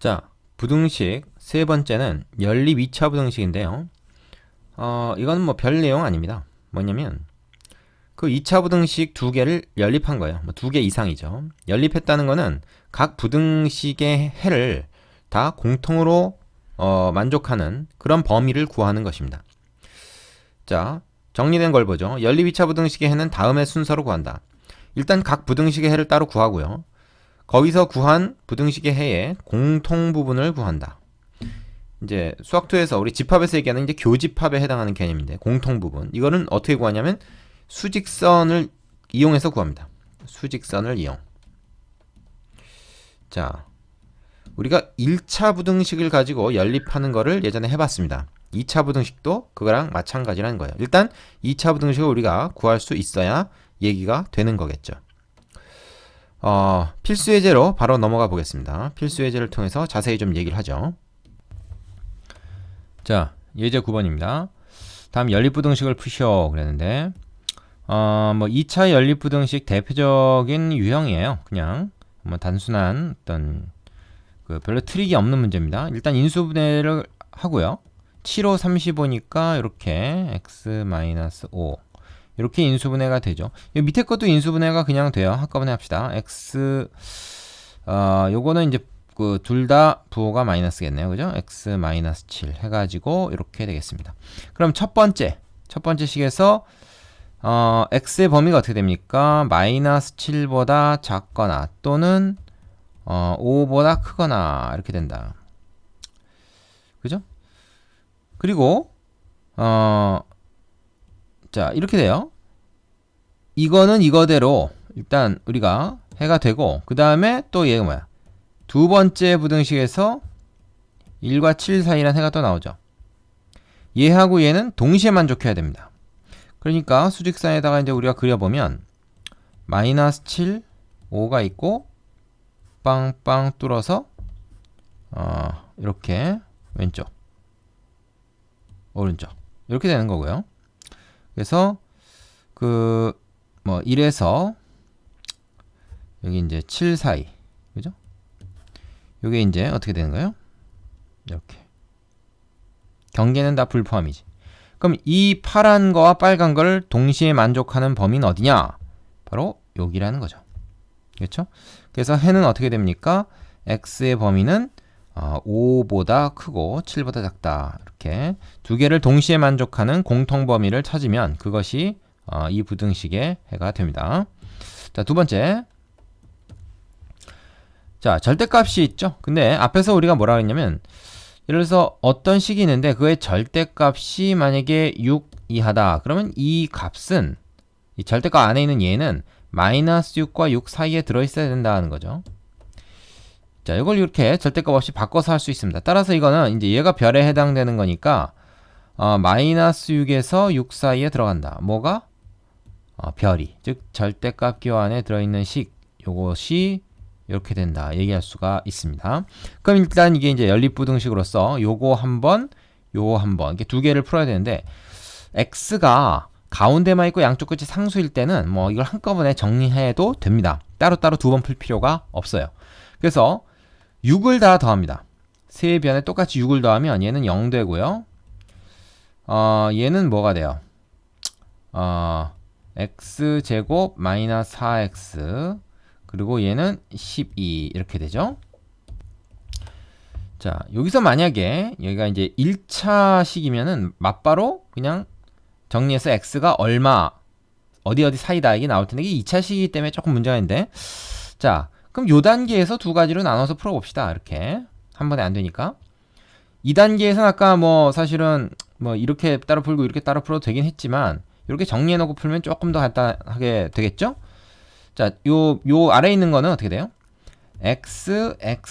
자, 부등식 세 번째는 연립 2차 부등식인데요. 이건 뭐 별 내용 아닙니다. 뭐냐면 그 2차 부등식 두 개를 연립한 거예요. 뭐 두 개 이상이죠. 연립했다는 거는 각 부등식의 해를 다 공통으로 만족하는 그런 범위를 구하는 것입니다. 자, 정리된 걸 보죠. 연립 2차 부등식의 해는 다음의 순서로 구한다. 일단 각 부등식의 해를 따로 구하고요. 거기서 구한 부등식의 해의 공통 부분을 구한다. 이제 수학2에서 우리 집합에서 얘기하는 이제 교집합에 해당하는 개념인데, 공통 부분. 이거는 어떻게 구하냐면 수직선을 이용해서 구합니다. 수직선을 이용. 자, 우리가 1차 부등식을 가지고 연립하는 거를 예전에 해봤습니다. 2차 부등식도 그거랑 마찬가지라는 거예요. 일단 2차 부등식을 우리가 구할 수 있어야 얘기가 되는 거겠죠. 필수 예제로 바로 넘어가 보겠습니다. 필수 예제를 통해서 자세히 좀 얘기를 하죠. 자, 예제 9번입니다. 다음 연립부등식을 푸시오 그랬는데, 뭐 2차 연립부등식 대표적인 유형이에요. 그냥 뭐 단순한 어떤 별로 트릭이 없는 문제입니다. 일단 인수분해를 하고요. 7, 5, 35니까 이렇게 x-5 이렇게 인수분해가 되죠. 밑에 것도 인수분해가 그냥 돼요. 한꺼번에 합시다. x 요거는 이제 둘 다 부호가 마이너스겠네요. 그죠? x-7 해가지고 이렇게 되겠습니다. 그럼 첫 번째 식에서 x의 범위가 어떻게 됩니까? 마이너스 7보다 작거나 또는 5보다 크거나 이렇게 된다. 그죠? 그리고 자, 이렇게 돼요. 이거는 이거대로 일단 우리가 해가 되고, 그 다음에 또 얘가 뭐야? 두 번째 부등식에서 1과 7 사이란 해가 또 나오죠. 얘하고 얘는 동시에 만족해야 됩니다. 그러니까 수직선에다가 이제 우리가 그려보면 마이너스 7, 5가 있고 빵빵 뚫어서 이렇게 왼쪽, 오른쪽 이렇게 되는 거고요. 그래서 뭐 1에서 여기 이제 7 사이, 그죠? 요게 이제 어떻게 되는 거예요? 이렇게 경계는 다 불포함이지. 그럼 이 파란 거와 빨간 거를 동시에 만족하는 범위는 어디냐? 바로 여기라는 거죠. 그렇죠? 그래서 해는 어떻게 됩니까? x의 범위는 5보다 크고 7보다 작다. 이렇게 두 개를 동시에 만족하는 공통 범위를 찾으면 그것이 이 부등식의 해가 됩니다. 자, 두 번째. 자, 절대값이 있죠. 근데 앞에서 우리가 뭐라 그랬냐면, 예를 들어서 어떤 식이 있는데 그의 절대값이 만약에 6 이하다. 그러면 이 값은, 이 절대값 안에 있는 얘는 마이너스 6과 6 사이에 들어있어야 된다는 거죠. 자, 이걸 이렇게 절대값 없이 바꿔서 할 수 있습니다. 따라서 이거는 이제 얘가 별에 해당되는 거니까 마이너스 6에서 6 사이에 들어간다. 뭐가? 별이. 즉 절대값 기호 안에 들어있는 식, 요것이 이렇게 된다. 얘기할 수가 있습니다. 그럼 일단 이게 이제 연립부등식으로서 요거 한번, 요거 한번 이렇게 두 개를 풀어야 되는데, x가 가운데만 있고 양쪽 끝이 상수일 때는 뭐 이걸 한꺼번에 정리해도 됩니다. 따로따로 두 번 풀 필요가 없어요. 그래서 6을 다 더합니다. 세 변에 똑같이 6을 더하면 얘는 0 되고요. 얘는 뭐가 돼요? x제곱 마이너스 4x 그리고 얘는 12 이렇게 되죠. 자, 여기서 만약에 여기가 이제 1차 식이면은 맞바로 그냥 정리해서 x가 얼마 어디 사이다 이게 나올 텐데, 이게 2차 식이기 때문에 조금 문제가 있는데, 자, 그럼 요 단계에서 두 가지로 나눠서 풀어봅시다. 이렇게 한 번에 안 되니까 2단계에서는 아까 뭐 사실은 뭐 이렇게 따로 풀고 이렇게 따로 풀어도 되긴 했지만, 이렇게 정리해 놓고 풀면 조금 더 간단하게 되겠죠? 자, 요 아래에 있는 거는 어떻게 돼요? x-4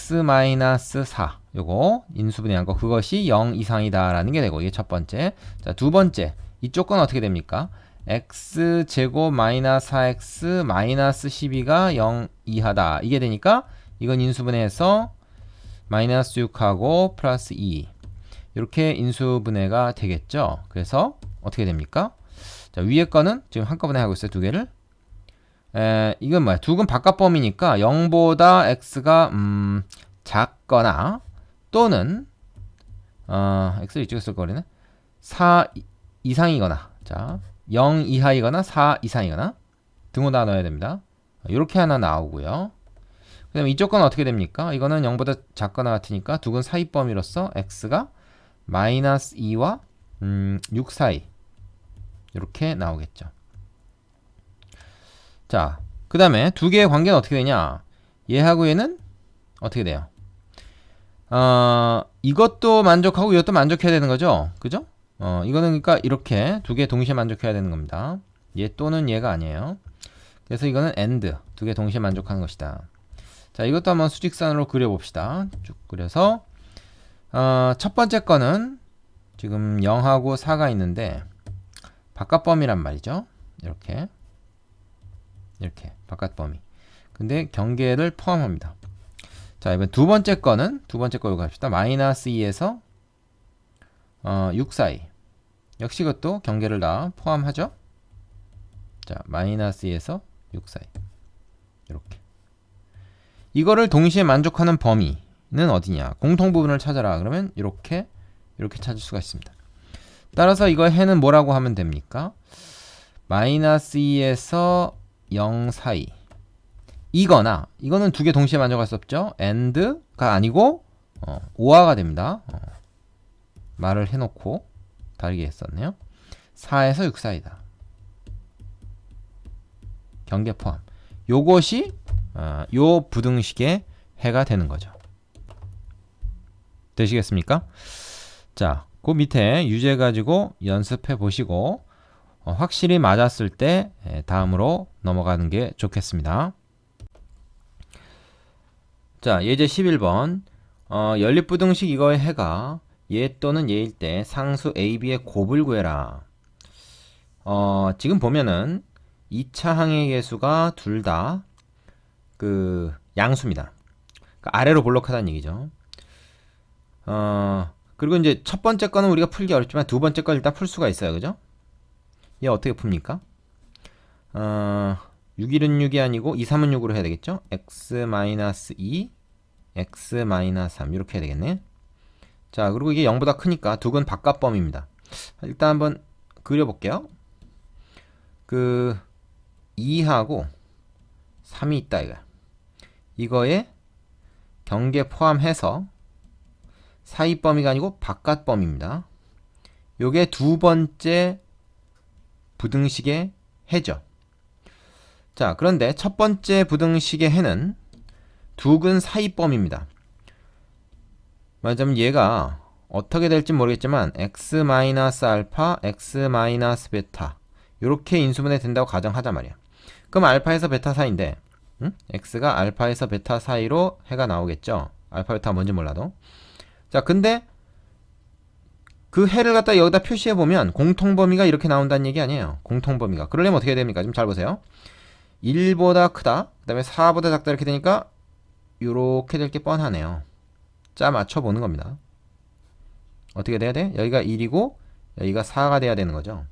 요거 인수분해한 거, 그것이 0 이상이다 라는 게 되고, 이게 첫 번째. 자, 두 번째, 이쪽 건 어떻게 됩니까? x제곱 마이너스 4x 마이너스 12가 0 이하다 이게 되니까 이건 인수분해해서 마이너스 6하고 플러스 2 이렇게 인수분해가 되겠죠. 그래서 어떻게 됩니까? 자, 위에 거는 지금 한꺼번에 하고 있어요. 두 개를. 이건 뭐야? 두 근 바깥범위니까 0보다 x가 작거나 또는 x를 이쪽에 쓸 거리네. 4 이상이거나, 자, 0 이하이거나 4 이상이거나 등호다 넣어야 됩니다. 이렇게 하나 나오고요. 그 다음에 이쪽 건 어떻게 됩니까? 이거는 0보다 작거나 같으니까 두근 사이 범위로서 x가 마이너스 2와 6 사이 이렇게 나오겠죠. 자, 그 다음에 두 개의 관계는 어떻게 되냐? 얘하고 얘는 어떻게 돼요? 이것도 만족하고 이것도 만족해야 되는 거죠. 그죠? 이거는 그러니까 이렇게 두 개 동시에 만족해야 되는 겁니다. 얘 또는 얘가 아니에요. 그래서 이거는 AND, 두 개 동시에 만족하는 것이다. 자, 이것도 한번 수직선으로 그려봅시다. 쭉 그려서 첫 번째 거는 지금 0하고 4가 있는데 바깥범위란 말이죠. 이렇게 바깥 범위. 근데 경계를 포함합니다. 자, 이번 두 번째 거는 두 번째 거 이거 합시다. 마이너스 2에서 6 사이. 역시 이것도 경계를 다 포함하죠. 자, 마이너스 2에서 6 사이. 이렇게. 이거를 동시에 만족하는 범위는 어디냐? 공통 부분을 찾아라. 그러면 이렇게 찾을 수가 있습니다. 따라서 이거 해는 뭐라고 하면 됩니까? 마이너스 2에서 0 사이. 이거나 이거는 두 개 동시에 만족할 수 없죠. AND가 아니고 OR가 됩니다. 말을 해놓고 다르게 했었네요. 4에서 6 사이다. 경계 포함. 요것이 요 부등식의 해가 되는 거죠. 되시겠습니까? 자, 그 밑에 유제 가지고 연습해 보시고 확실히 맞았을 때 다음으로 넘어가는 게 좋겠습니다. 자, 예제 11번. 연립부등식 이거의 해가 얘 또는 얘일 때 상수 AB의 곱을 구해라. 지금 보면은 2차 항의 개수가 둘 다 그 양수입니다. 그러니까 아래로 볼록하다는 얘기죠. 그리고 이제 첫 번째 거는 우리가 풀기 어렵지만 두 번째 거 일단 풀 수가 있어요. 그죠? 얘 어떻게 풉니까? 6일은 6이 아니고 2, 3은 6으로 해야 되겠죠? x-2, x-3 이렇게 해야 되겠네. 자, 그리고 이게 0보다 크니까 두근 바깥범위입니다. 일단 한번 그려볼게요. 그 2하고 3이 있다 이거에 경계 포함해서 사이 범위가 아니고 바깥 범위입니다. 요게 두 번째 부등식의 해죠. 자, 그런데 첫 번째 부등식의 해는 두근 사이 범위입니다. 말하자면 얘가 어떻게 될지 모르겠지만 x-알파, x-베타 이렇게 인수분해 된다고 가정하자 말이야. 그럼 알파에서 베타 사이인데 x가 알파에서 베타 사이로 해가 나오겠죠. 알파, 베타가 뭔지 몰라도. 자, 근데 그 해를 갖다 여기다 표시해 보면 공통범위가 이렇게 나온다는 얘기 아니에요. 공통범위가. 그러려면 어떻게 됩니까? 좀 잘 보세요. 1보다 크다, 그 다음에 4보다 작다 이렇게 되니까 이렇게 될 게 뻔하네요. 짜 맞춰보는 겁니다. 어떻게 돼야 돼? 여기가 1이고 여기가 4가 돼야 되는 거죠.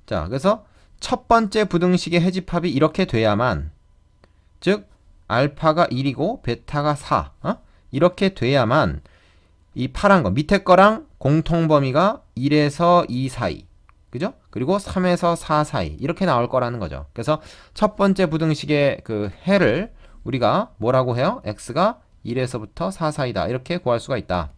자, 그래서 첫 번째 부등식의 해집합이 이렇게 돼야만, 즉 알파가 1이고 베타가 4 이렇게 돼야만 이 파란 거 밑에 거랑 공통범위가 1에서 2 사이, 그죠? 그리고 3에서 4 사이 이렇게 나올 거라는 거죠. 그래서 첫 번째 부등식의 그 해를 우리가 뭐라고 해요? x가 1에서부터 4 사이다 이렇게 구할 수가 있다.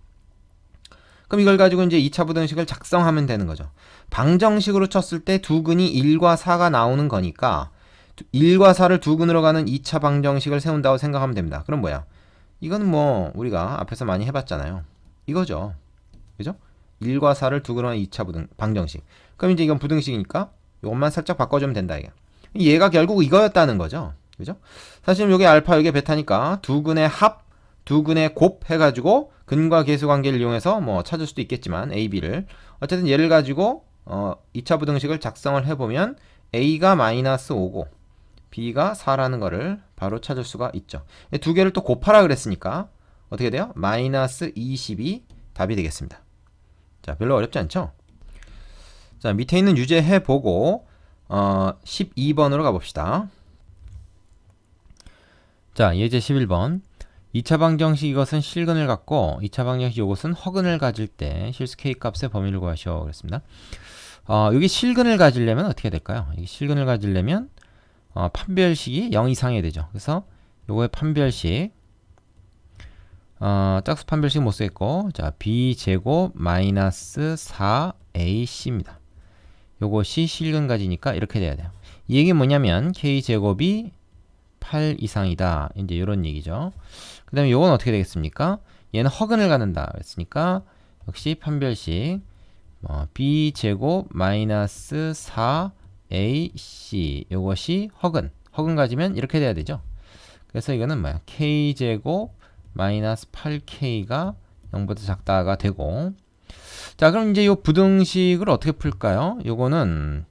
그럼 이걸 가지고 이제 2차 부등식을 작성하면 되는 거죠. 방정식으로 쳤을 때 두근이 1과 4가 나오는 거니까 1과 4를 두근으로 가는 2차 방정식을 세운다고 생각하면 됩니다. 그럼 뭐야? 이건 뭐 우리가 앞에서 많이 해봤잖아요. 이거죠. 그죠? 1과 4를 두근으로 가는 2차 방정식. 그럼 이제 이건 부등식이니까 이것만 살짝 바꿔주면 된다 이게. 얘가 결국 이거였다는 거죠. 그죠? 사실 여기 알파 여기 베타니까 두근의 합, 두근의 곱 해가지고 근과 계수 관계를 이용해서 뭐 찾을 수도 있겠지만 A, B를 어쨌든 얘를 가지고 2차 부등식을 작성을 해보면 A가 마이너스 5고 B가 4라는 거를 바로 찾을 수가 있죠. 두 개를 또 곱하라 그랬으니까 어떻게 돼요? 마이너스 20이 답이 되겠습니다. 자, 별로 어렵지 않죠? 자, 밑에 있는 유제 해보고 12번으로 가봅시다. 자, 예제 11번. 2차 방정식 이것은 실근을 갖고 2차 방정식 이것은 허근을 가질 때 실수 k 값의 범위를 구하시오 그랬습니다. 여기 실근을 가지려면 어떻게 될까요? 이 실근을 가지려면 판별식이 0 이상해야 되죠. 그래서 요거의 판별식 짝수 판별식 못 쓰겠고 자 b제곱 마이너스 4ac입니다. 요것이 실근 가지니까 이렇게 돼야 돼요. 이 얘기는 뭐냐면 k제곱이 8 이상이다. 이제 이런 얘기죠. 그 다음에 요건 어떻게 되겠습니까? 얘는 허근을 갖는다. 그랬으니까 역시 판별식 b제곱 마이너스 4ac 요것이 허근 가지면 이렇게 돼야 되죠. 그래서 이거는 뭐야? k제곱 마이너스 8k가 0보다 작다가 되고 자 그럼 이제 요 부등식을 어떻게 풀까요? 요거는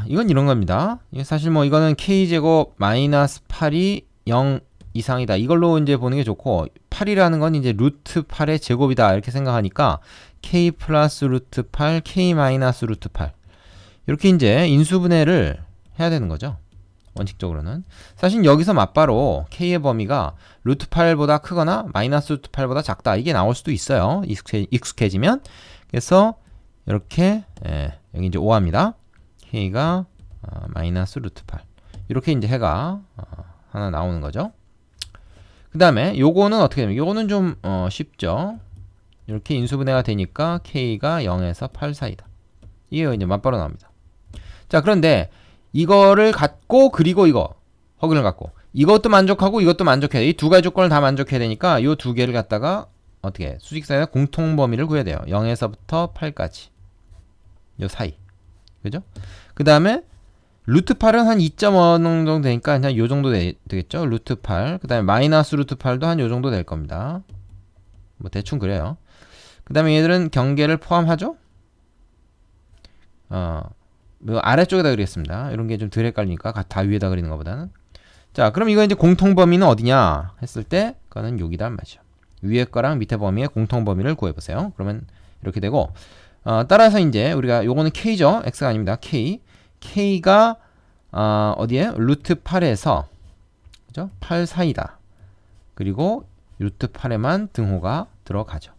이건 이런 겁니다. 사실 뭐 이거는 k제곱 마이너스 8이 0 이상이다. 이걸로 이제 보는 게 좋고 8이라는 건 이제 루트 8의 제곱이다. 이렇게 생각하니까 k 플러스 루트 8, k 마이너스 루트 8 이렇게 이제 인수분해를 해야 되는 거죠. 원칙적으로는. 사실 여기서 맞바로 k의 범위가 루트 8보다 크거나 마이너스 루트 8보다 작다. 이게 나올 수도 있어요. 익숙해지면. 그래서 이렇게 여기 이제 5합니다. k가 마이너스 루트 8 이렇게 이제 해가 하나 나오는 거죠. 그 다음에 요거는 어떻게 되면 요거는 좀 쉽죠. 이렇게 인수분해가 되니까 k가 0에서 8 사이다. 이게 이제 맞바로 나옵니다. 자 그런데 이거를 갖고 그리고 이거 허근을 갖고 이것도 만족하고 이것도 만족해야 돼. 이 두 가지 조건을 다 만족해야 되니까 이 두 개를 갖다가 어떻게 수직사의 공통 범위를 구해야 돼요. 0에서부터 8까지 요 사이 그죠? 그 다음에 루트 8은 한 2.5 정도 되니까 그냥 요 정도 되겠죠? 루트 8. 그 다음에 마이너스 루트 8도 한 요 정도 될 겁니다. 뭐 대충 그래요. 그 다음에 얘들은 경계를 포함하죠? 뭐 아래쪽에다 그리겠습니다. 이런 게 좀 덜 헷갈리니까 다 위에다 그리는 것보다는. 자, 그럼 이거 이제 공통 범위는 어디냐 했을 때 그거는 여기다 말이죠. 위에 거랑 밑에 범위의 공통 범위를 구해보세요. 그러면 이렇게 되고 따라서 이제 우리가 요거는 k죠. x가 아닙니다. k가 어디에? 루트 8에서 그죠? 8 사이다. 그리고 루트 8에만 등호가 들어가죠.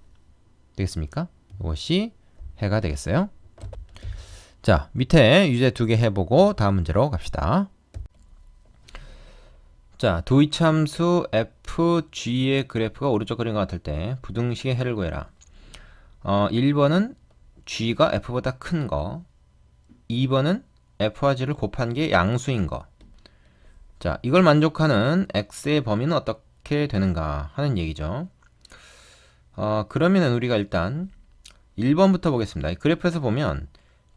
되겠습니까? 이것이 해가 되겠어요. 자, 밑에 유제 두 개 해보고 다음 문제로 갑시다. 자, 두 이참수 fg의 그래프가 오른쪽 그림 같을 때 부등식의 해를 구해라. 1번은 g가 f보다 큰 거, 2번은 f와 g를 곱한 게 양수인 거. 자, 이걸 만족하는 x의 범위는 어떻게 되는가 하는 얘기죠. 그러면은 우리가 일단 1번부터 보겠습니다. 이 그래프에서 보면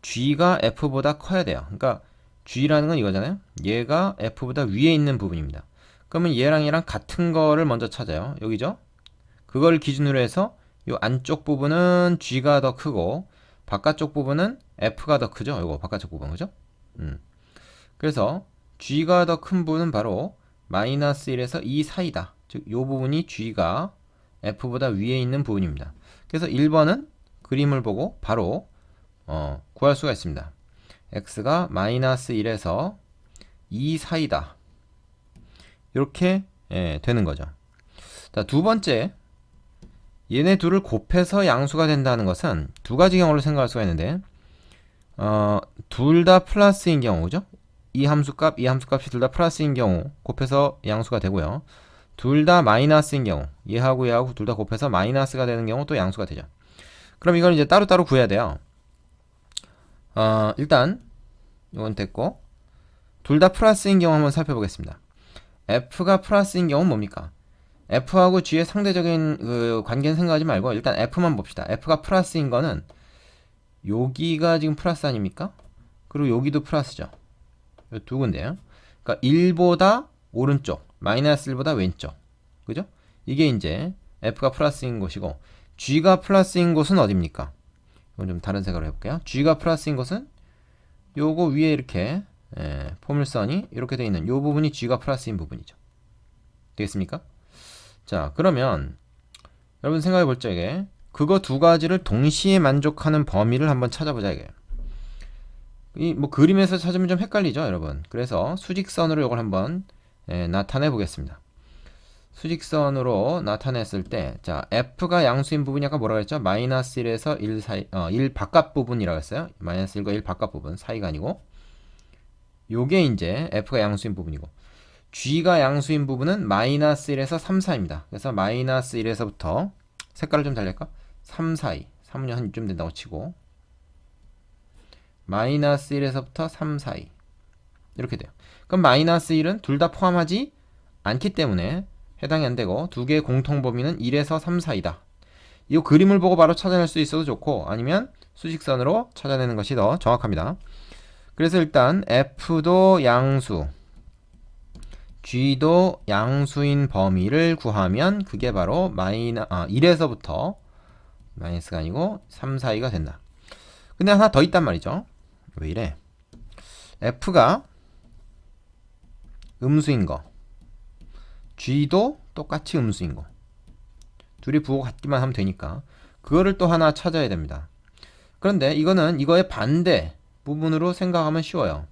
g가 f보다 커야 돼요. 그러니까 g라는 건 이거잖아요. 얘가 f보다 위에 있는 부분입니다. 그러면 얘랑 같은 거를 먼저 찾아요. 여기죠. 그걸 기준으로 해서 이 안쪽 부분은 g가 더 크고 바깥쪽 부분은 f가 더 크죠. 이거 바깥쪽 부분 그죠? 그래서 g가 더 큰 부분은 바로 마이너스 1에서 2 사이다. 즉 이 부분이 g가 f보다 위에 있는 부분입니다. 그래서 1번은 그림을 보고 바로 구할 수가 있습니다. x가 마이너스 1에서 2 사이다. 이렇게 되는 거죠. 자, 두 번째 얘네 둘을 곱해서 양수가 된다는 것은 두 가지 경우를 생각할 수가 있는데 둘 다 플러스인 경우죠. 이 함수값이 둘 다 플러스인 경우 곱해서 양수가 되고요. 둘 다 마이너스인 경우 얘하고 둘 다 곱해서 마이너스가 되는 경우 또 양수가 되죠. 그럼 이걸 이제 따로따로 구해야 돼요. 일단 이건 됐고 둘 다 플러스인 경우 한번 살펴보겠습니다. f가 플러스인 경우는 뭡니까? f하고 g의 상대적인 그 관계는 생각하지 말고 일단 f만 봅시다. f가 플러스인 거는 여기가 지금 플러스 아닙니까? 그리고 여기도 플러스죠. 이 두 군데요. 그러니까 1보다 오른쪽, 마이너스 1보다 왼쪽. 그죠? 이게 이제 f가 플러스인 곳이고 g가 플러스인 곳은 어딥니까? 이건 좀 다른 색으로 해볼게요. g가 플러스인 곳은 요거 위에 이렇게 포물선이 이렇게 되어 있는 요 부분이 g가 플러스인 부분이죠. 되겠습니까? 자, 그러면 여러분 생각해 볼 적에 그거 두 가지를 동시에 만족하는 범위를 한번 찾아보자 이게. 이 뭐 그림에서 찾으면 좀 헷갈리죠, 여러분. 그래서 수직선으로 이걸 한번 나타내 보겠습니다. 수직선으로 나타냈을 때, 자, f가 양수인 부분이 아까 뭐라고 했죠? 마이너스 1에서 1 사이, 1 바깥 부분이라고 했어요. 마이너스 1과 1 바깥 부분, 사이가 아니고. 요게 이제 f가 양수인 부분이고, g가 양수인 부분은 마이너스 1에서 3 사이입니다. 그래서 마이너스 1에서부터, 색깔을 좀 달릴까? 3 사이. 3은 한 이쯤 된다고 치고, 마이너스 1에서부터 3 사이. 이렇게 돼요. 그럼 마이너스 1은 둘 다 포함하지 않기 때문에 해당이 안 되고, 두 개의 공통 범위는 1에서 3 사이다. 이 그림을 보고 바로 찾아낼 수 있어도 좋고, 아니면 수직선으로 찾아내는 것이 더 정확합니다. 그래서 일단 f도 양수, g도 양수인 범위를 구하면 그게 바로 1에서부터 마이너스가 아니고 3 사이가 된다. 근데 하나 더 있단 말이죠. 왜 이래? f가 음수인 거, g도 똑같이 음수인 거, 둘이 부호 같기만 하면 되니까 그거를 또 하나 찾아야 됩니다. 그런데 이거는 이거의 반대 부분으로 생각하면 쉬워요.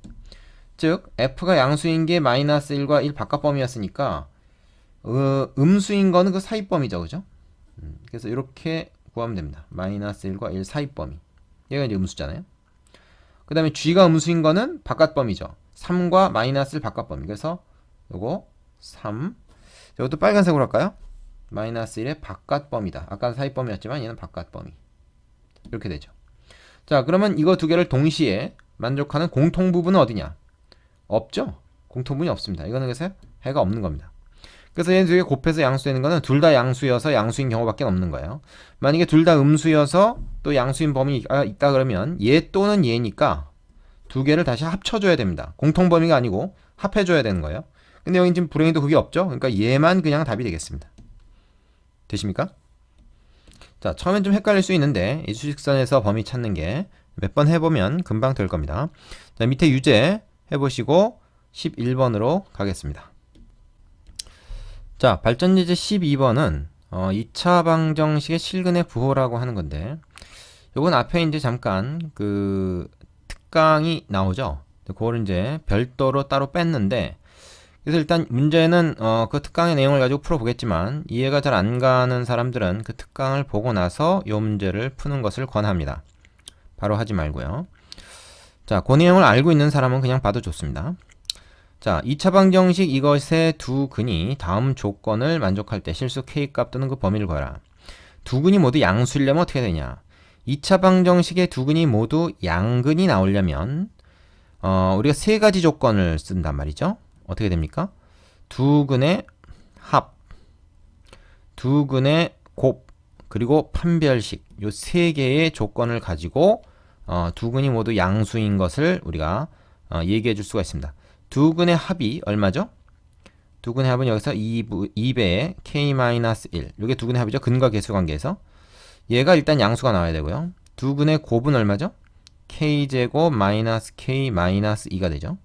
즉 f가 양수인 게 마이너스 1과 1 바깥 범위였으니까 음수인 거는 그 사이 범위죠, 그죠? 그래서 이렇게 구하면 됩니다. 마이너스 1과 1 사이 범위, 얘가 이제 음수잖아요. 그 다음에 g가 음수인 거는 바깥 범위죠. 3과 마이너스 1 바깥 범위. 그래서 요거 3, 이것도 빨간색으로 할까요? 마이너스 1의 바깥 범위다. 아까는 사이 범위였지만 얘는 바깥 범위. 이렇게 되죠. 자, 그러면 이거 두 개를 동시에 만족하는 공통 부분은 어디냐? 없죠? 공통 부분이 없습니다. 이거는 그래서 해가 없는 겁니다. 그래서 얘 두 개 곱해서 양수되는 거는 둘 다 양수여서 양수인 경우밖에 없는 거예요. 만약에 둘 다 음수여서 또 양수인 범위가 있다 그러면 얘 또는 얘니까 두 개를 다시 합쳐줘야 됩니다. 공통 범위가 아니고 합해줘야 되는 거예요. 근데 여기 지금 불행히도 그게 없죠? 그러니까 얘만 그냥 답이 되겠습니다. 되십니까? 자, 처음엔 좀 헷갈릴 수 있는데 이 수직선에서 범위 찾는 게 몇 번 해보면 금방 될 겁니다. 자, 밑에 유제 해보시고 11번으로 가겠습니다. 자, 발전예제 12번은 2차 방정식의 실근의 부호라고 하는 건데, 요건 앞에 이제 잠깐 그 특강이 나오죠. 그거를 이제 별도로 따로 뺐는데, 그래서 일단 문제는 그 특강의 내용을 가지고 풀어보겠지만 이해가 잘 안 가는 사람들은 그 특강을 보고 나서 이 문제를 푸는 것을 권합니다. 바로 하지 말고요. 자, 그 내용을 알고 있는 사람은 그냥 봐도 좋습니다. 자, 2차 방정식 이것의 두 근이 다음 조건을 만족할 때 실수 k값 또는 그 범위를 구하라. 두 근이 모두 양수이려면 어떻게 되냐? 2차 방정식의 두 근이 모두 양근이 나오려면 우리가 세 가지 조건을 쓴단 말이죠. 어떻게 됩니까? 두 근의 합, 두 근의 곱, 그리고 판별식, 요 세 개의 조건을 가지고 두 근이 모두 양수인 것을 우리가 얘기해 줄 수가 있습니다. 두 근의 합이 얼마죠? 두 근의 합은 여기서 2배의 k-1, 이게 두 근의 합이죠. 근과 계수 관계에서 얘가 일단 양수가 나와야 되고요. 두 근의 곱은 얼마죠? k제곱 마이너스 k-2가 되죠.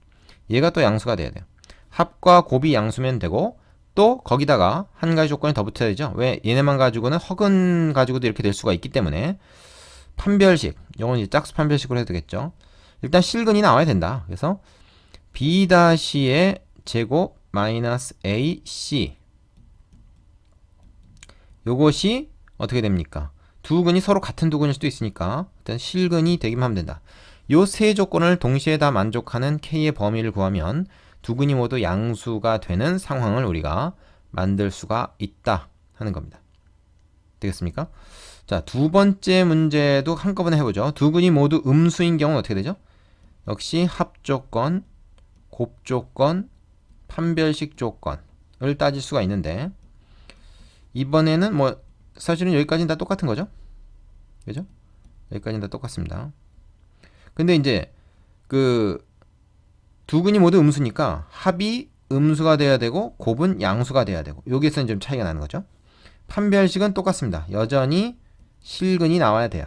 얘가 또 양수가 돼야 돼요. 합과 곱이 양수면 되고, 또 거기다가 한 가지 조건이 더 붙어야 되죠. 왜? 얘네만 가지고는 허근 가지고도 이렇게 될 수가 있기 때문에 판별식, 이건 이제 짝수 판별식으로 해도 되겠죠. 일단 실근이 나와야 된다. 그래서 b-의 제곱 마이너스 ac, 요것이 어떻게 됩니까? 두 근이 서로 같은 두 근일 수도 있으니까 일단 실근이 되기만 하면 된다. 요 세 조건을 동시에 다 만족하는 k의 범위를 구하면 두 근이 모두 양수가 되는 상황을 우리가 만들 수가 있다 하는 겁니다. 되겠습니까? 자, 두 번째 문제도 한꺼번에 해보죠. 두 근이 모두 음수인 경우는 어떻게 되죠? 역시 합조건, 곱조건, 판별식 조건을 따질 수가 있는데, 이번에는 뭐 사실은 여기까지는 다 똑같은 거죠? 그죠? 여기까지는 다 똑같습니다. 근데 이제 그 두 근이 모두 음수니까 합이 음수가 돼야 되고 곱은 양수가 돼야 되고, 여기에서는 좀 차이가 나는 거죠. 판별식은 똑같습니다. 여전히 실근이 나와야 돼요.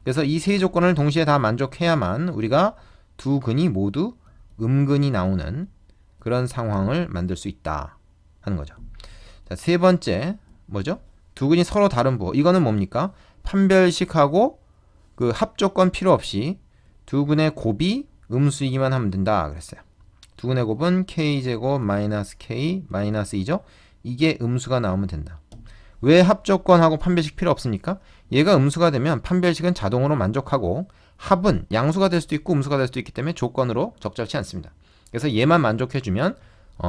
그래서 이 세 조건을 동시에 다 만족해야만 우리가 두 근이 모두 음근이 나오는 그런 상황을 만들 수 있다 하는 거죠. 자, 세 번째 뭐죠? 두 근이 서로 다른 부호. 이거는 뭡니까? 판별식하고 그 합조건 필요 없이 두 근의 곱이 음수이기만 하면 된다 그랬어요. 두 근의 곱은 k제곱 마이너스 k 마이너스 2죠. 이게 음수가 나오면 된다. 왜 합조건하고 판별식 필요 없습니까? 얘가 음수가 되면 판별식은 자동으로 만족하고 합은 양수가 될 수도 있고 음수가 될 수도 있기 때문에 조건으로 적절치 않습니다. 그래서 얘만 만족해주면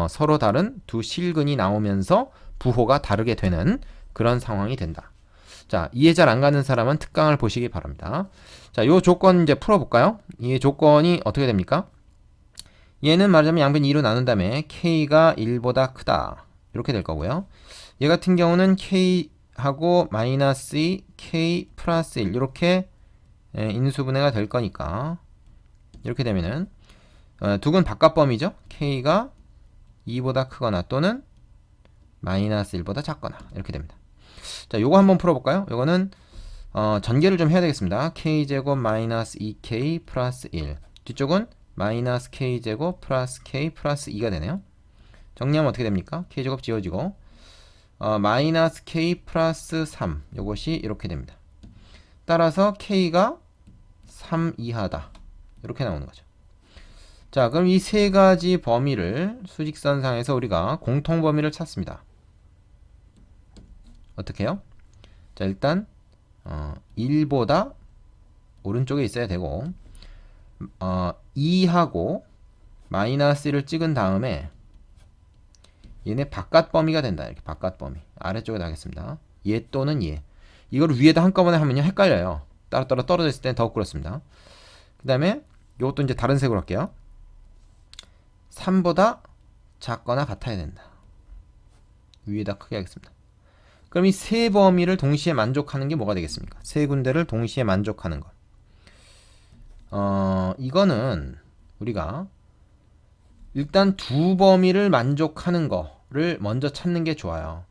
서로 다른 두 실근이 나오면서 부호가 다르게 되는 그런 상황이 된다. 자, 이해 잘 안 가는 사람은 특강을 보시기 바랍니다. 자, 요 조건 이제 풀어볼까요? 이 조건이 어떻게 됩니까? 얘는 말하자면 양변 2로 나눈 다음에 k가 1보다 크다. 이렇게 될 거고요. 얘 같은 경우는 k하고 마이너스 2, k 플러스 1 이렇게 인수분해가 될 거니까 이렇게 되면은 두근 바깥범위죠. k가 2보다 크거나 또는 마이너스 1보다 작거나 이렇게 됩니다. 자, 요거 한번 풀어볼까요? 요거는 전개를 좀 해야 되겠습니다. k제곱 마이너스 2k 플러스 1 뒤쪽은 마이너스 k제곱 플러스 k 플러스 2가 되네요. 정리하면 어떻게 됩니까? k제곱 지워지고 마이너스 k 플러스 3 요것이 이렇게 됩니다. 따라서 k가 3 이하다 이렇게 나오는 거죠. 자, 그럼 이 세 가지 범위를 수직선상에서 우리가 공통 범위를 찾습니다. 어떻게 해요? 자, 일단 1보다 오른쪽에 있어야 되고 2하고 마이너스 1을 찍은 다음에 얘네 바깥 범위가 된다. 이렇게 바깥 범위 아래쪽에 나겠습니다. 얘 또는 얘 이걸 위에다 한꺼번에 하면요 헷갈려요. 따로따로 떨어져 있을 때는 더욱 그렇습니다. 그 다음에 이것도 이제 다른 색으로 할게요. 3보다 작거나 같아야 된다. 위에다 크게 하겠습니다. 그럼 이 세 범위를 동시에 만족하는 게 뭐가 되겠습니까? 세 군데를 동시에 만족하는 것. 이거는 우리가 일단 두 범위를 만족하는 거를 먼저 찾는 게 좋아요.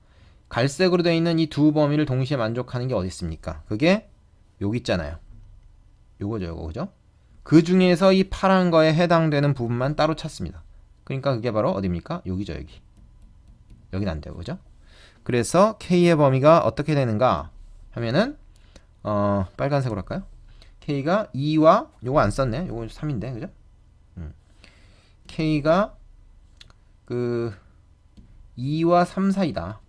갈색으로 되어 있는 이 두 범위를 동시에 만족하는 게 어디 있습니까? 그게 여기 있잖아요. 요거죠, 요거, 그죠? 그 중에서 이 파란 거에 해당되는 부분만 따로 찾습니다. 그러니까 그게 바로 어디입니까? 여기죠, 여기. 여긴 안 돼요, 그죠? 그래서 K의 범위가 어떻게 되는가 하면은 빨간색으로 할까요? K가 2와 요거 안 썼네. 요거 3인데, 그죠? K가 그 2와 3 사이다.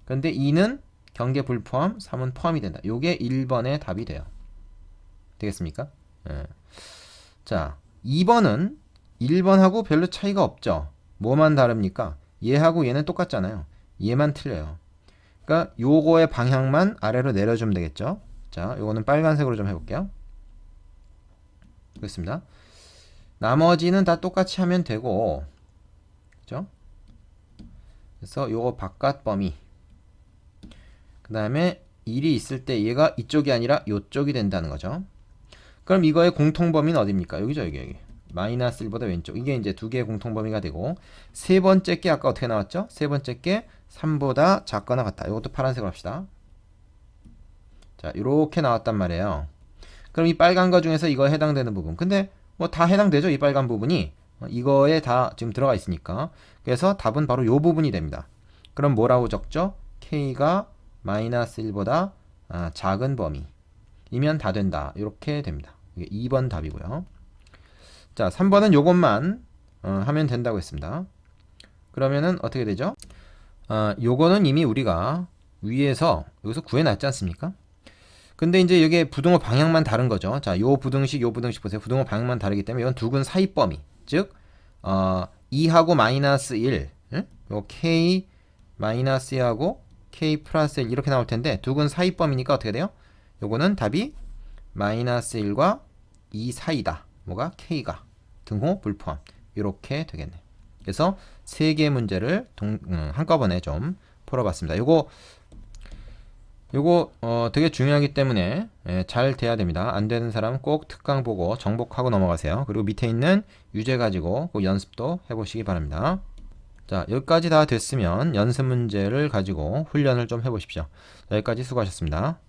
그런데 2는 경계 불포함, 3은 포함이 된다. 요게 1번의 답이 돼요. 되겠습니까? 예. 자, 2번은 1번하고 별로 차이가 없죠. 뭐만 다릅니까? 얘하고 얘는 똑같잖아요. 얘만 틀려요. 그러니까 요거의 방향만 아래로 내려주면 되겠죠. 자, 요거는 빨간색으로 좀 해볼게요. 그렇습니다. 나머지는 다 똑같이 하면 되고, 그죠? 그래서 요거 바깥 범위. 그 다음에 1이 있을 때 얘가 이쪽이 아니라 요쪽이 된다는 거죠. 그럼 이거의 공통 범위는 어디입니까? 여기죠, 여기. 마이너스 1보다 왼쪽. 이게 이제 두 개의 공통 범위가 되고, 세 번째 게 아까 어떻게 나왔죠? 세 번째 게 3보다 작거나 같다. 이것도 파란색으로 합시다. 자, 이렇게 나왔단 말이에요. 그럼 이 빨간 거 중에서 이거에 해당되는 부분. 근데 뭐 다 해당되죠? 이 빨간 부분이. 이거에 다 지금 들어가 있으니까. 그래서 답은 바로 요 부분이 됩니다. 그럼 뭐라고 적죠? K가 마이너스 1보다 작은 범위이면 다 된다. 이렇게 됩니다. 이게 2번 답이고요. 자, 3번은 요것만 하면 된다고 했습니다. 그러면은 어떻게 되죠? 요거는 이미 우리가 위에서 여기서 구해놨지 않습니까? 근데 이제 여기 부등호 방향만 다른 거죠. 자, 요 부등식 보세요. 부등호 방향만 다르기 때문에 이건 두근 사이 범위. 즉 2하고 마이너스 1, 요 k 마이너스 2하고 k 플러스 1 이렇게 나올 텐데 두근 사이 범위니까 어떻게 돼요? 요거는 답이 마이너스 1과 2 사이다. 뭐가? k가 등호 불포함. 이렇게 되겠네. 그래서 세 개의 문제를 한꺼번에 좀 풀어봤습니다. 요거 되게 중요하기 때문에 잘 돼야 됩니다. 안 되는 사람 꼭 특강 보고 정복하고 넘어가세요. 그리고 밑에 있는 유제 가지고 그 연습도 해보시기 바랍니다. 자, 여기까지 다 됐으면 연습 문제를 가지고 훈련을 좀 해보십시오. 여기까지 수고하셨습니다.